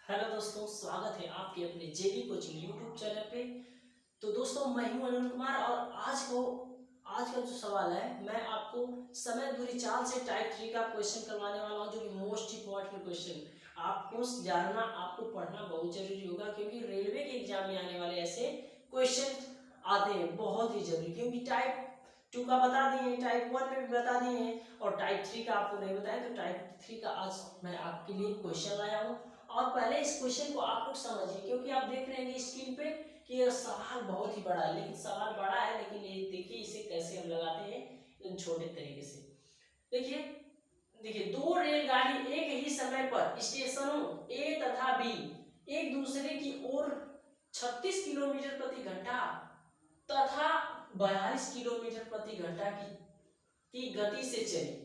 Hello दोस्तों, स्वागत है आपके अपने जेबी कोचिंग यूट्यूब चैनल पे। तो दोस्तों, मैं हूं अनिल कुमार और आज का जो सवाल है, मैं आपको समय दूरी चाल से टाइप 3 का क्वेश्चन करवाने वाला हूं, जो कि मोस्ट इंपॉर्टेंट क्वेश्चन आपको जानना, आपको पढ़ना बहुत जरूरी होगा, क्योंकि रेलवे के एग्जाम में आने वाले ऐसे क्वेश्चन आते हैं बहुत ही जरूरी। क्योंकि टाइप 2 का बता दिए, टाइप 1 में भी बता दिए हैं और टाइप 3 का आपको नहीं बताया, तो टाइप 3 का आज मैं आपके लिए क्वेश्चन लाया हूँ। और पहले इस क्वेश्चन को आप लोग समझिए, क्योंकि आप देख रहे हैं स्क्रीन पे कि यह सवाल बहुत ही बड़ा है, लेकिन सवाल बड़ा है, लेकिन ये देखिए इसे कैसे हम लगाते हैं इन छोटे तरीके से। देखिए देखिए, दो रेलगाड़ी एक ही समय पर स्टेशनों ए तथा बी एक दूसरे की ओर 36 किलोमीटर प्रति घंटा तथा 42 किलोमीटर प्रति घंटा की गति से चली।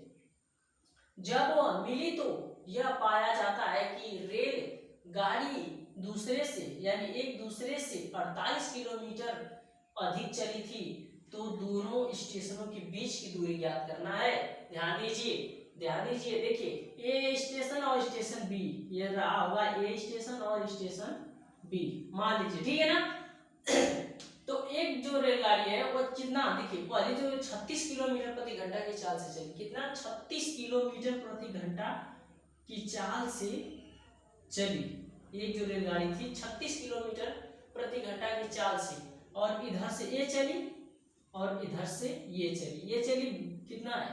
जब वह मिली तो यह पाया जाता है कि रेल गाड़ी दूसरे से यानी एक दूसरे से 48 किलोमीटर अधिक चली थी। तो दोनों स्टेशनों के बीच की दूरी ज्ञात करना है। ध्यान दीजिए, देखिए ए स्टेशन और स्टेशन बी, ये रहा होगा ए स्टेशन और स्टेशन बी, मान लीजिए, ठीक है ना। तो एक जो रेलगाड़ी है वो कितना, देखिए पहले जो 36 किलोमीटर प्रति घंटा की चाल से चली, कितना 36 किलोमीटर प्रति घंटा की चाल से चली। एक जो रेलगाड़ी थी 36 किलोमीटर प्रति घंटा की चाल से, और इधर से ये चली और इधर से ये चली कितना है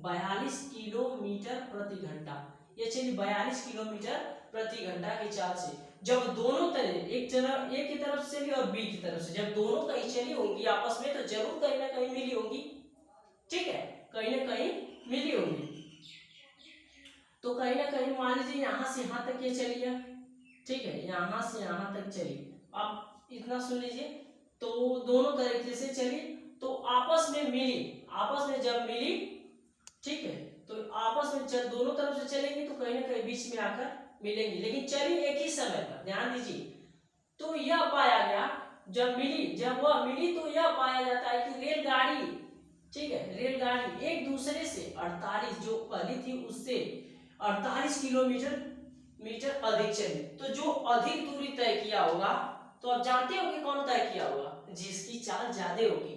42 किलोमीटर प्रति घंटा। ये चली 42 किलोमीटर प्रति घंटा की चाल से। जब दोनों तरह एक की तरफ से चली और बी की तरफ से, जब दोनों कहीं चली होंगी आपस में, तो जरूर कहीं ना कहीं मिली होंगी, ठीक है, कहीं ना कहीं मिली होंगी। तो कहीं ना कहीं मान लीजिए यहां से यहां तक ये चली है, ठीक है, यहां से यहां तक चली। अब इतना सुन लीजिए, तो दोनों तरीके से चली, तो आपस में मिली, आपस में जब मिली, ठीक है, तो आपस में जब दोनों तरफ से चलेंगी तो कहीं ना कहीं बीच में आकर मिलेंगी, लेकिन चली एक ही समय पर। ध्यान दीजिए, तो यह पाया गया, जब वह मिली तो यह पाया जाता है कि रेलगाड़ी, ठीक है, रेलगाड़ी एक दूसरे से 48, जो पहली थी उससे 48 किलोमीटर अधिक चली। तो जो अधिक दूरी तय किया होगा, तो आप जानते हो कि कौन तय किया होगा, जिसकी चाल ज्यादा होगी,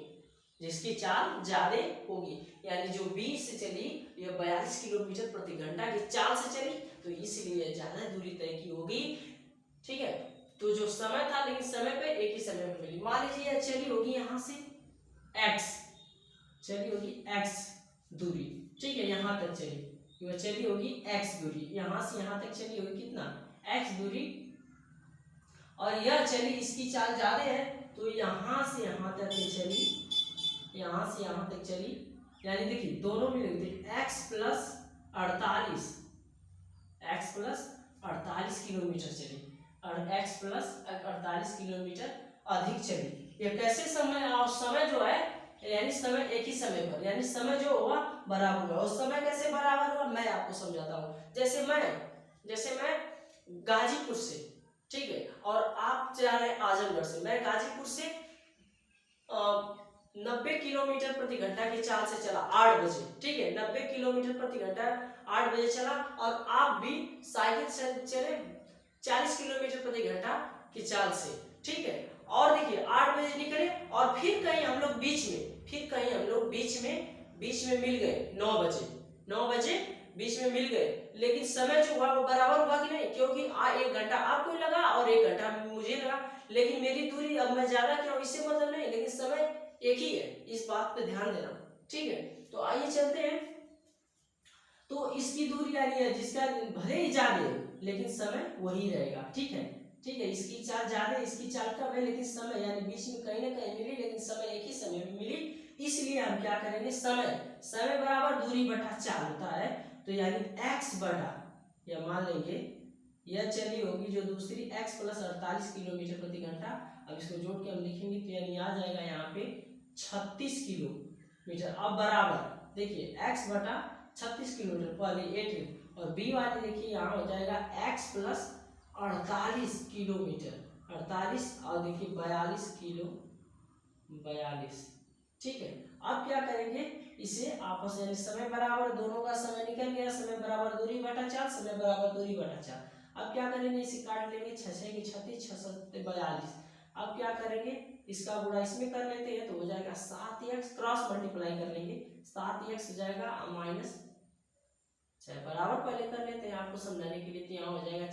जिसकी चाल ज्यादा होगी। यानी जो 20 से चली, यह 42 किलोमीटर प्रति घंटा की चाल से चली, तो इसलिए ज्यादा दूरी तय की होगी, ठीक है। तो जो समय था, लेकिन समय पे एक ही समय पे मिली। मान लीजिए यह चली होगी यहां से x, चली होगी x दूरी, ठीक है, यहां तक चली, यह चली होगी x दूरी, यहां से यहां तक चली होगी कितना x दूरी, और यह चली, इसकी चाल ज्यादा है, तो यहां से यहां तक ये चली, यहां से यहां तक चली। यानी देखिए दोनों में लिखते x प्लस 48 किलोमीटर चली, और x प्लस 48 किलोमीटर अधिक चली। ये कैसे समय, और समय जो है यानी समय एक ही समय पर, यानी समय जो हुआ बराबर हुआ। और समय कैसे बराबर हुआ मैं आपको समझाता हूँ। जैसे मैं गाजीपुर से, ठीक है, और आप जा रहे हैं आजमगढ़ से, मैं गाजीपुर से 90 किलोमीटर प्रति घंटा की चाल से चला 8 बजे, ठीक है, 90 किलोमीटर प्रति घंटा 8 बजे चला, और आप भी साइकिल से चले 40 किलोमीटर प्रति घंटा की चाल से, ठीक है। और देखिए 8 बजे निकले, और फिर कहीं हम लोग बीच में मिल गए 9 बजे बीच में मिल गए, लेकिन समय जो हुआ वो बराबर हुआ कि नहीं, क्योंकि 1 घंटा आपको लगा और 1 घंटा मुझे लगा, लेकिन मेरी दूरी अब मैं ज्यादा क्यों, इससे मतलब नहीं, लेकिन समय एक ही है, इस बात पे ध्यान देना, ठीक है। तो आइए चलते हैं। तो इसकी दूरी यानी है, जिसका भले ही ज्यादा लेकिन समय वही रहेगा, ठीक है, इसकी चाल ज्यादा, इसकी चाल कम है, लेकिन समय यानी बीच में कहीं ना कहीं मिली, लेकिन समय एक ही समय में मिली। इसलिए हम क्या करेंगे, समय बराबर दूरी बटा चाल होता है, तो यानी x बटा, या मान लेंगे यह चली होगी जो दूसरी x प्लस 48 किलोमीटर प्रति घंटा। अब इसको जोड़ के हम लिखेंगे तो यानी आ जाएगा यहाँ पे 36 किलोमीटर। अब बराबर देखिए x बटा 36 किलोमीटर, पहले 8, और b वाले देखिए यहाँ हो जाएगा x प्लस 48 किलोमीटर, 48, और देखिए 42, ठीक है। अब क्या करेंगे, इसे आपस में समय बराबर, दोनों का समय निकल गया, समय बराबर दूरी बटा चाल, समय बराबर दूरी बटा चाल। अब क्या करेंगे, इसे काट लेंगे, 6 के 36, 6 सत्ते 42। अब क्या करेंगे, इसका गुणा इसमें कर लेते हैं तो हो जाएगा 7x, क्रॉस मल्टीप्लाई कर लेंगे, 7x हो जाएगा माइनस 6, बराबर पहले कर लेते हैं आपको समझाने के लिए। तो यहाँ हो जाएगा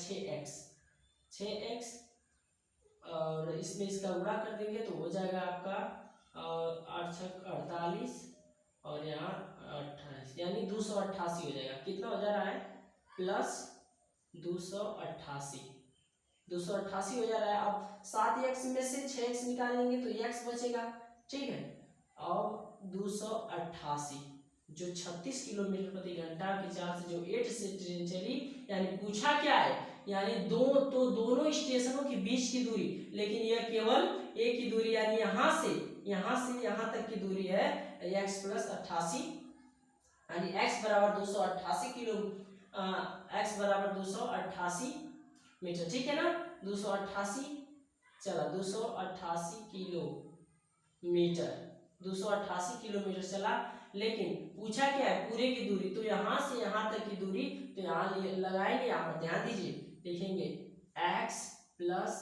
6x और इसमें इसका गुणा कर देंगे तो हो जाएगा आपका 8 छक 48 और यहाँ 28, यानी 288 हो जाएगा। कितना हो जा रहा है, प्लस 288, 288 हो जा रहा है। अब 7x में से 6x निकाल लेंगे तो x बचेगा, ठीक है। और 288 जो 36 किलोमीटर प्रति घंटा की चाल से जो 8 से ट्रेन चली, यानी पूछा क्या है, यानी दोनों स्टेशनों के बीच की दूरी, लेकिन यह केवल एक की दूरी, यानी यहाँ से यहाँ तक की दूरी है x प्लस 88, यानी x बराबर 288 किलो, x बराबर 288 मीटर, ठीक है ना। 288 चला, 288 किलोमीटर, 288 किलोमीटर चला। लेकिन पूछा क्या है, पूरे की दूरी, तो यहाँ से यहाँ तक की दूरी, तो यहाँ लगाएंगे, यहाँ पर ध्यान दीजिए, लिखेंगे x प्लस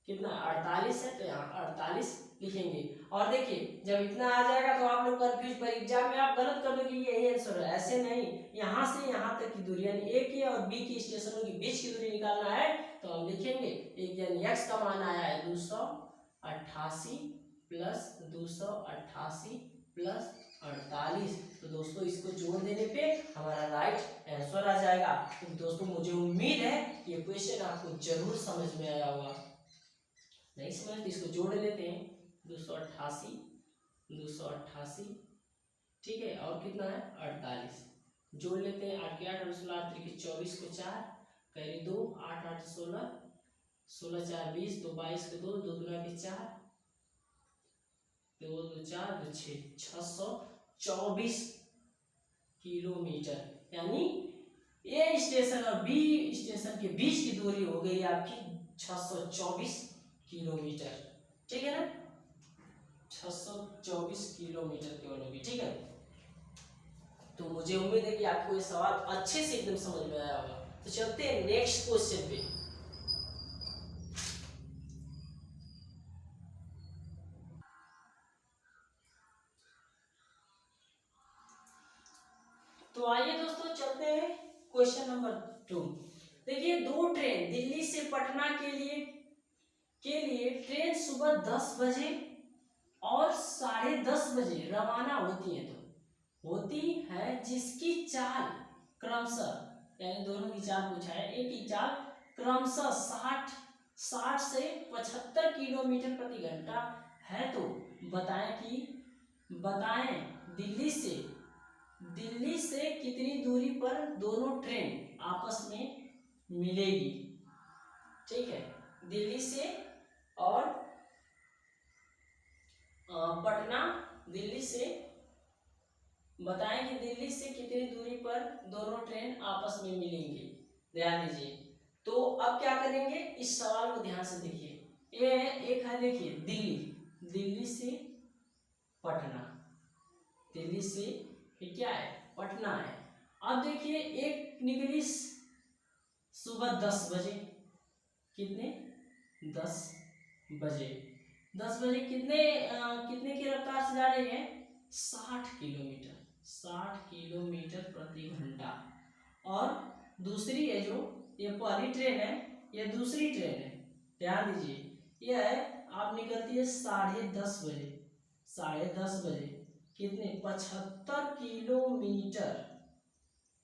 कितना 48 है, तो यहाँ 48 लिखेंगे। और देखिए जब इतना आ जाएगा तो आप लोग कंफ्यूज, पर एग्जाम में आप गलत कर दोगे, यही आंसर है, ऐसे नहीं। यहाँ से यहाँ तक की दूरी, यानी ए की और बी की स्टेशनों के बीच की दूरी निकालना है, तो हम लिखेंगे एक, यानी x का मान आया है 288 प्लस 288 प्लस 48। तो दोस्तों इसको जोड़ देने पे हमारा राइट आंसर आ जाएगा। तो दोस्तों मुझे उम्मीद है ये क्वेश्चन आपको जरूर समझ में आया होगा। नहीं समझ तो इसको जोड़ लेते हैं, 288, ठीक है, और कितना है 48, जोड़ लेते हैं। 8 के 8 और 16 8 के 24 को 4 कैरी 2, 8 8 16, 16 4 20, 2 22 के 2, 2 दूना के 4, 2 2 4 2 6, 624 किलोमीटर, यानी ए स्टेशन और बी स्टेशन के बीच की दूरी हो गई आपकी 624 किलोमीटर, ठीक है ना, 624 किलोमीटर केवल होगी, ठीक है। तो मुझे उम्मीद है कि आपको ये सवाल अच्छे से एकदम समझ में आया होगा। तो चलते हैं नेक्स्ट क्वेश्चन पे। तो आइए दोस्तों चलते हैं क्वेश्चन नंबर 2। देखिए, दो ट्रेन दिल्ली से पटना के लिए ट्रेन सुबह 10 बजे और 10:30 बजे रवाना होती है, तो होती है जिसकी चाल क्रमशः, यानी दोनों की चाल पूछा है, एक की चाल क्रमशः 60 से 75 किलोमीटर प्रति घंटा है, तो बताएं दिल्ली से कितनी दूरी पर दोनों ट्रेन आपस में मिलेगी, ठीक है। दिल्ली से और दिल्ली से बताएं कि दिल्ली से कितनी दूरी पर दोनों ट्रेन आपस में मिलेंगी, ध्यान दीजिए। तो अब क्या करेंगे, इस सवाल को ध्यान से देखिए। ये एक है, देखिए दिल्ली से पटना, दिल्ली से क्या है, पटना है। अब देखिए एक निकली सुबह 10 बजे, कितने 10 बजे कितने की रफ्तार से जा रही है, 60 किलोमीटर प्रति घंटा। और दूसरी है जो, ये पहली ट्रेन है, ये दूसरी ट्रेन है, ध्यान दीजिए, यह है आप निकलती है 10:30 बजे, कितने 75 किलोमीटर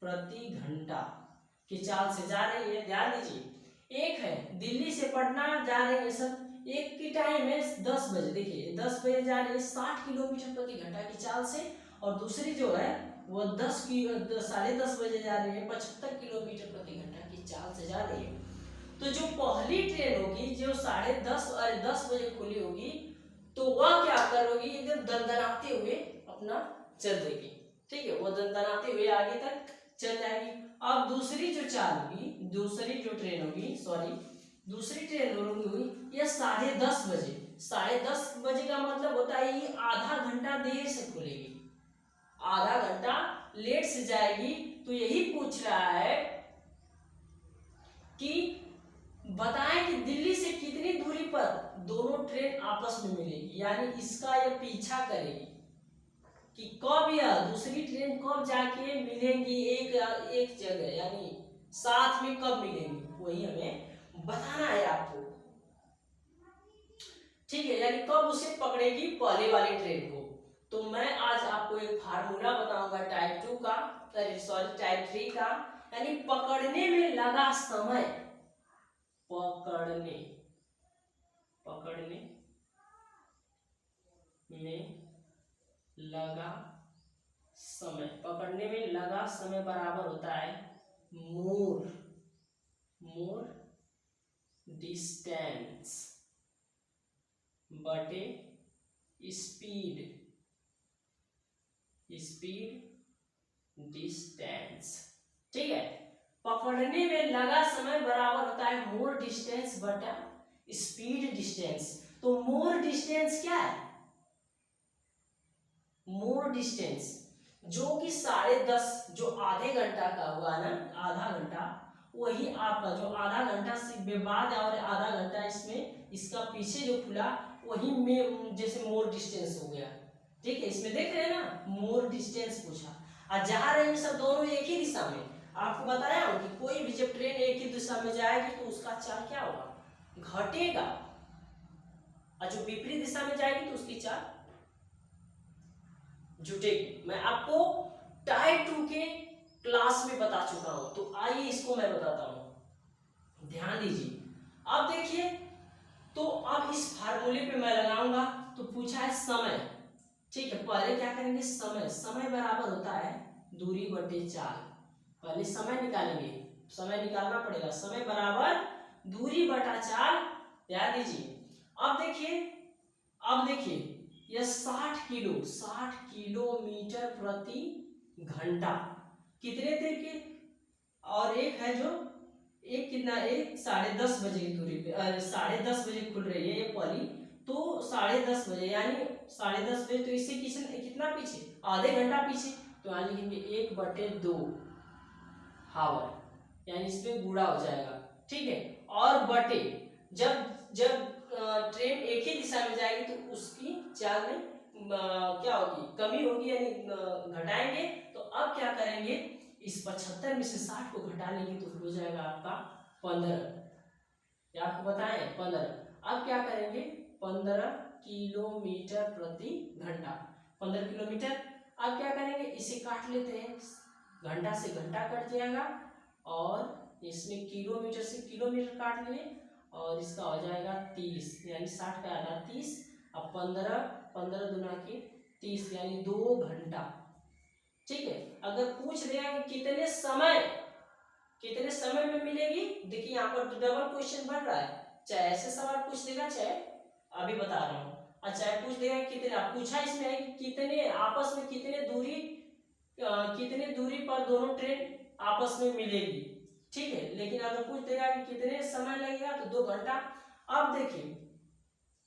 प्रति घंटा की चाल से जा रही है, ध्यान दीजिए। एक है दिल्ली से पटना जा रही है सब, एक की टाइम है 10 बजे, देखिए 10 बजे जा रही है 60 किलोमीटर प्रति घंटा की चाल से, और दूसरी जो है वो 10:30 बजे जा रही है 75 किलोमीटर प्रति घंटा की चाल से जा रही है। तो जो पहली ट्रेन होगी जो 10:30 बजे खुली होगी, तो वह क्या करोगी, एकदम दंदनाते हुए अपना चल देगी, ठीक है, वो दंदनाते हुए आगे तक चल जाएगी। अब दूसरी जो ट्रेन होगी ये 10:30 बजे, 10:30 बजे का मतलब होता है ये आधा घंटा देर से खुलेगी, आधा घंटा लेट से जाएगी। तो यही पूछ रहा है कि बताएं कि दिल्ली से कितनी दूरी पर दोनों ट्रेन आपस में मिलेगी, यानी इसका ये पीछा करेगी कि कब यह दूसरी ट्रेन कब जाके मिलेंगी एक जगह, यानी साथ में कब मिलेंगी, वही हमें बताना है आपको। ठीक है, यानी कब उसे पकड़ेगी पहले वाली ट्रेन को। तो मैं आज आपको एक फार्मूला बताऊंगा टाइप 2 का, सॉरी टाइप 3 का, यानी पकड़ने में लगा समय, पकड़ने में लगा समय, पकड़ने में लगा समय बराबर होता है मोर डिस्टेंस बटे स्पीड डिस्टेंस। ठीक है, पकड़ने में लगा समय बराबर होता है मोर डिस्टेंस बटा स्पीड डिस्टेंस। तो मोर डिस्टेंस क्या है? मोर डिस्टेंस जो कि 10:30 जो आधे घंटा का हुआ ना, आधा घंटा, वही आपका जो आधा घंटा से बाद और आधा घंटा इसमें इसका पीछे जो खुला वही में जैसे मोर डिस्टेंस हो गया। ठीक है, इसमें देख रहे हैं ना, मोर डिस्टेंस पूछा और जा रहे हैं सब दोनों एक ही दिशा में। आपको बताया हूं कि कोई भी जब ट्रेन एक ही दिशा में जाएगी तो उसका चाल क्या होगा, घटेगा, और जो विपरीत दिशा में जाएगी तो उसकी चाल जुटेगी। मैं आपको टाइप 2 के क्लास में बता चुका हूं, तो आइए इसको मैं बताता हूं, ध्यान दीजिए। अब देखिए, तो अब इस फार्मूले पे मैं लगाऊंगा, तो पूछा है समय। ठीक है, पहले क्या करेंगे, समय बराबर होता है दूरी बटे चाल। पहले समय निकालेंगे, समय निकालना पड़ेगा, समय बराबर दूरी बटा चाल। ध्यान दीजिए, अब देखिए यह 60 किलोमीटर प्रति घंटा कितने देर के, और एक है जो एक कितना, एक 10:30 बजे की दूरी पे, 10:30 बजे खुल रही है ये पहली, तो 10:30 बजे यानी 10:30 बजे, तो इससे कितना पीछे, आधे घंटा पीछे। तो यहाँ लिखेंगे 1/2 हावर, यानी इसमें गुणा हो जाएगा। ठीक है, और बटे जब जब ट्रेन एक ही दिशा में जाएगी तो उसकी चाल में क्या होगी, कमी होगी, यानी घटाएंगे। तो अब क्या करेंगे, इस 75 में से 60 को घटा लेंगे तो हो जाएगा आपका 15, या आपको बताएं 15। अब क्या करेंगे, 15 किलोमीटर प्रति घंटा, 15 किलोमीटर। अब क्या करेंगे, इसे काट लेते हैं, घंटा से घंटा कट जाएगा, और इसमें किलोमीटर से किलोमीटर काट लिए, और इसका हो जाएगा 30, यानी 60 का आधा 30, अब 15 दुना के 30, यानी 2 घंटा। ठीक है, अगर पूछ दिया कि कितने समय में मिलेगी, देखिए यहाँ पर तो डबल क्वेश्चन बन रहा है, चाहे ऐसे सवाल पूछ देगा, चाहे अभी बता रहा हूँ, अच्छा पूछ देगा कितने, पूछा इसमें है कि कितने आपस में कितने दूरी पर दोनों ट्रेन आपस में मिलेगी। ठीक है, लेकिन अगर पूछ देगा कि कितने समय लगेगा तो 2 घंटा। अब देखिए,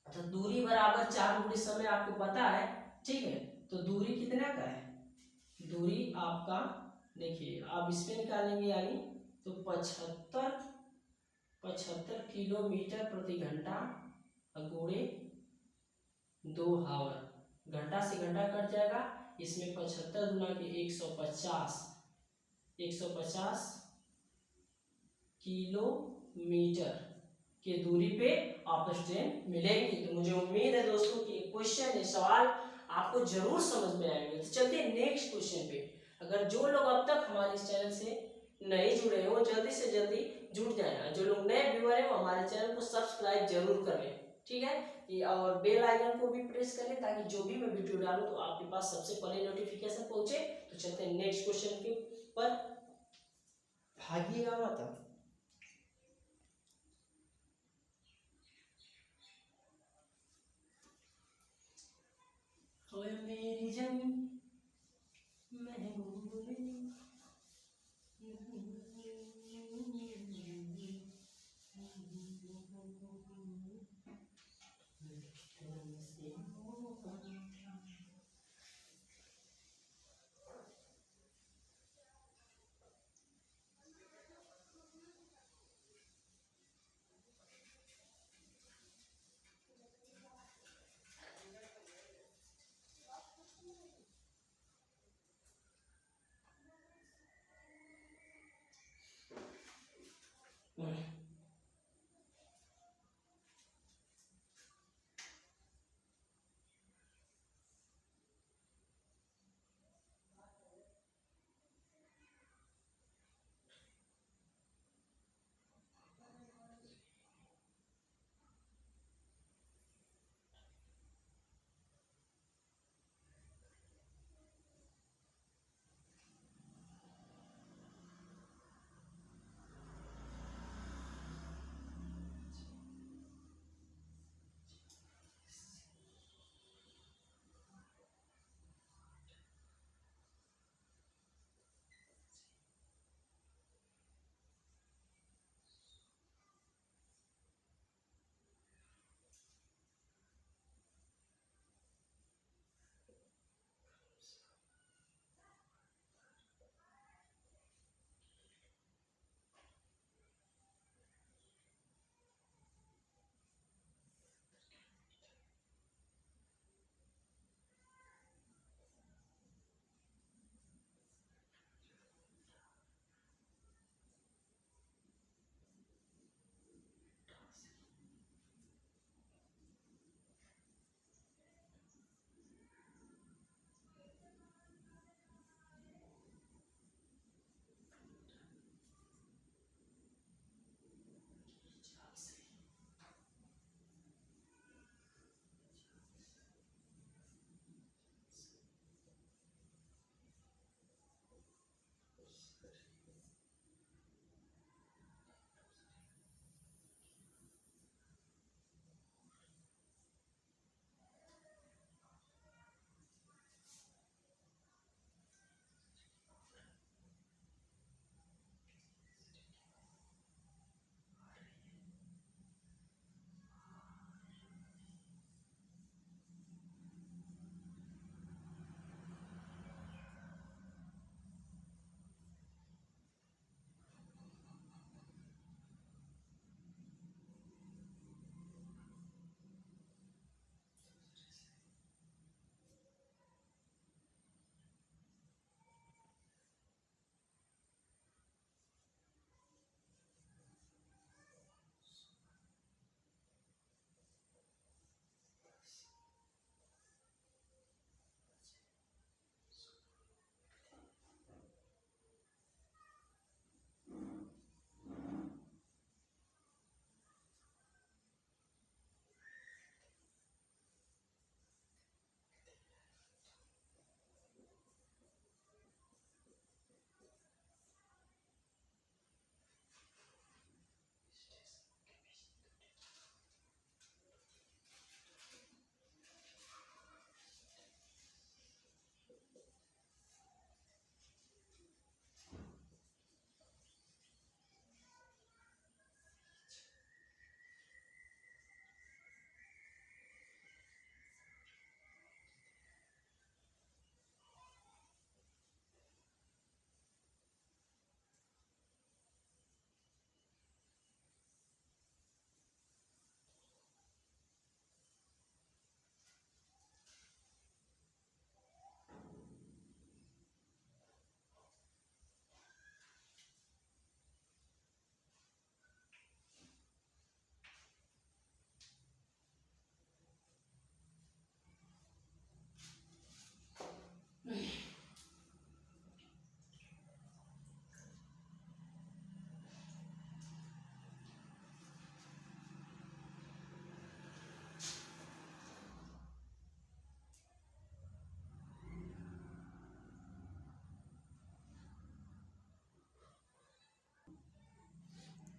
तो दूरी बराबर 4 गुणे समय आपको पता है। ठीक है, तो दूरी कितना का है, दूरी आपका देखिए, आप इसमें निकालेंगे, यानी तो 75 किलोमीटर प्रति घंटा गुणे 2 हावर, घंटा से घंटा कट जाएगा, इसमें 75 गुना के 150 किलोमीटर के दूरी पे आपस ट्रेन मिलेंगी। तो मुझे उम्मीद है दोस्तों कि क्वेश्चन ये सवाल आपको जरूर समझ में आएंगे। तो चलते हैं नेक्स्ट क्वेश्चन पे। अगर जो लोग अब तक हमारे इस चैनल से नहीं जुड़े हो, जल्दी से जल्दी जुड़ जाए, जो लोग नए व्यूअर हैं वो हमारे चैनल को सब्सक्राइब जरूर कर लें। ठीक है, और बेल आइकन को भी प्रेस कर लें, ताकि जो भी मैं वीडियो डालूं तो आपके पास सबसे पहले नोटिफिकेशन पहुंचे। तो चलते हैं नेक्स्ट क्वेश्चन के पर, भागिएगा मत। ओए मेरी जमी महबूबी,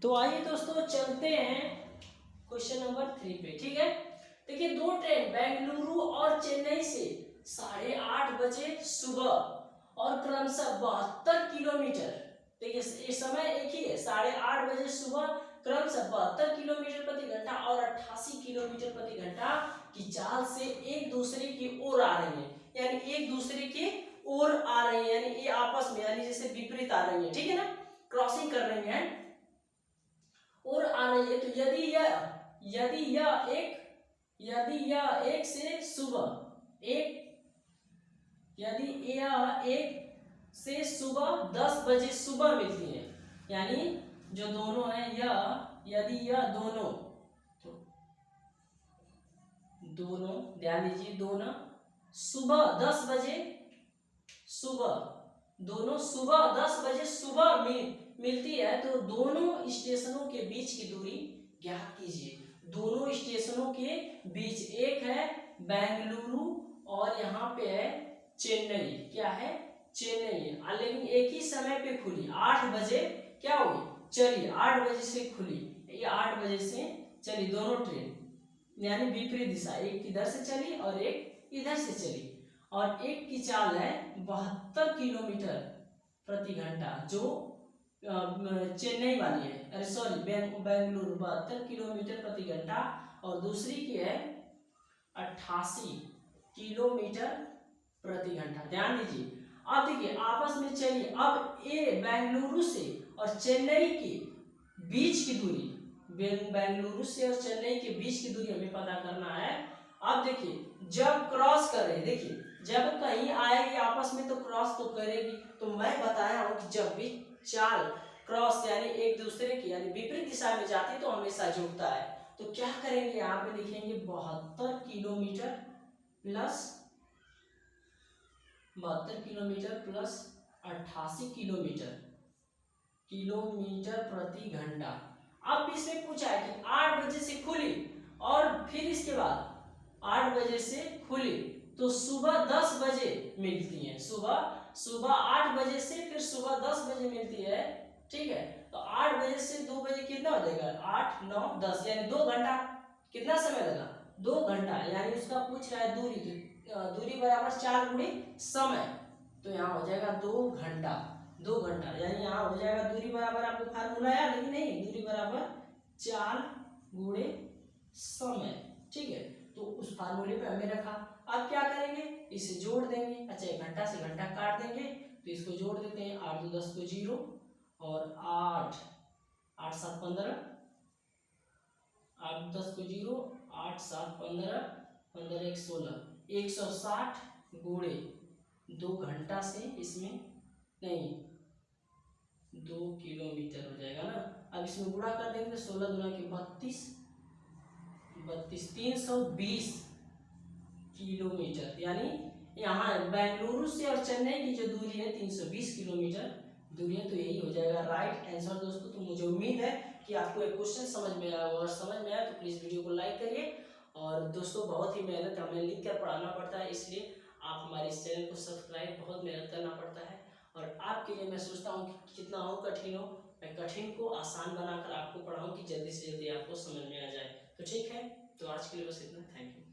तो आइए दोस्तों चलते हैं क्वेश्चन नंबर 3 पे। ठीक है, देखिए दो ट्रेन बेंगलुरु और चेन्नई से 8:30 बजे सुबह और क्रमशः 72 किलोमीटर, देखिए ये समय एक ही है, 8:30 बजे सुबह क्रमशः 72 किलोमीटर प्रति घंटा और 88 किलोमीटर प्रति घंटा की चाल से एक दूसरे की ओर आ रही है, यानी एक दूसरे की ओर आ रही है, यानी ये आपस में यानी जैसे विपरीत आ रही है, ठीक है ना, क्रॉसिंग कर रही है और आ रही है। तो यदि यह एक से सुबह एक यदि यह एक से सुबह 10 बजे सुबह मिलती है, यानी जो दोनों है यदि यह दोनों, तो दोनों ध्यान दीजिए, दोनों सुबह 10 बजे दोनों सुबह 10 बजे सुबह मिलती है, तो दोनों स्टेशनों के बीच की दूरी ज्ञात कीजिए। दोनों स्टेशनों के बीच, एक है बेंगलुरु और यहाँ पे है चेन्नई, क्या है चेन्नई है, लेकिन एक ही समय पे खुली 8 बजे क्या हुई चली, 8 बजे से खुली, ये 8 बजे से चली दोनों ट्रेन, यानी विपरीत दिशा, एक इधर से चली और एक इधर से चली, और एक की चाल है 72 किलोमीटर प्रति घंटा, जो चेन्नई वाली है, अरे सॉरी बेंगलुरु 72 किलोमीटर प्रति घंटा, और दूसरी की है 88 किलोमीटर प्रति घंटा। ध्यान दीजिए, अब देखिए आपस में चलिए, अब ये बेंगलुरु से और चेन्नई के बीच की दूरी, बेंगलुरु से और चेन्नई के बीच की दूरी हमें पता करना है। अब देखिए जब क्रॉस कर रहे, देखिए जब कहीं आएगी आपस में तो क्रॉस तो करेगी, तो मैं बताया हूं कि जब भी चाल क्रॉस यानी एक दूसरे की यानी विपरीत दिशा में जाती तो हमेशा जुड़ता है। तो क्या करेंगे, यहाँ पे लिखेंगे 72 किलोमीटर प्लस 88 किलोमीटर प्रति घंटा। अब इसमें पूछा है कि 8 बजे से खुली और फिर इसके बाद 8 बजे से खुली तो सुबह 10 बजे मिलती है, सुबह 8 बजे से फिर सुबह 10 बजे मिलती है, ठीक है। तो 8 बजे से 2 बजे कितना हो जाएगा, 8 9 10 यानी 2 घंटा, कितना समय लगा 2 घंटा, यानी उसका पूछ रहा है दूरी, तो दूरी बराबर 4 गुणे समय, तो यहाँ हो जाएगा 2 घंटा, यानी यहाँ हो जाएगा दूरी बराबर, आपको फार्मूला याद है कि नहीं, दूरी बराबर 4 गुणे समय, ठीक है। तो उस फार्मूले पे हमें रखा। अब क्या करेंगे, इसे जोड़ देंगे, अच्छा 1 घंटा से घंटा काट देंगे, तो इसको जोड़ देते हैं, 8 2 10 को 0 और 8 8 7 15, 8 10 को 0 8 7 15 15 1 16, 160 गुणे 2 घंटा से इसमें नहीं 2 किलोमीटर हो जाएगा ना। अब इसमें गुणा कर देंगे, 16 गुणा के 32 320 किलोमीटर, यानी यहाँ बेंगलुरु से और चेन्नई की जो दूरी है 320 किलोमीटर दूरी है, तो यही हो जाएगा राइट आंसर दोस्तों। तो मुझे उम्मीद है कि आपको एक क्वेश्चन समझ में आया, और समझ में आया तो प्लीज़ वीडियो को लाइक करिए। और दोस्तों बहुत ही मेहनत हमें लिख कर पढ़ाना पड़ता है, इसलिए आप हमारे इस चैनल को सब्सक्राइब बहुत मेहनत करना पड़ता है, और आपके लिए मैं सोचता हूँ कि कितना हो कठिन हो, मैं कठिन को आसान बनाकर आपको पढ़ाऊँ कि जल्दी से जल्दी आपको समझ में आ जाए। तो ठीक है, तो आज के लिए बस इतना, थैंक यू।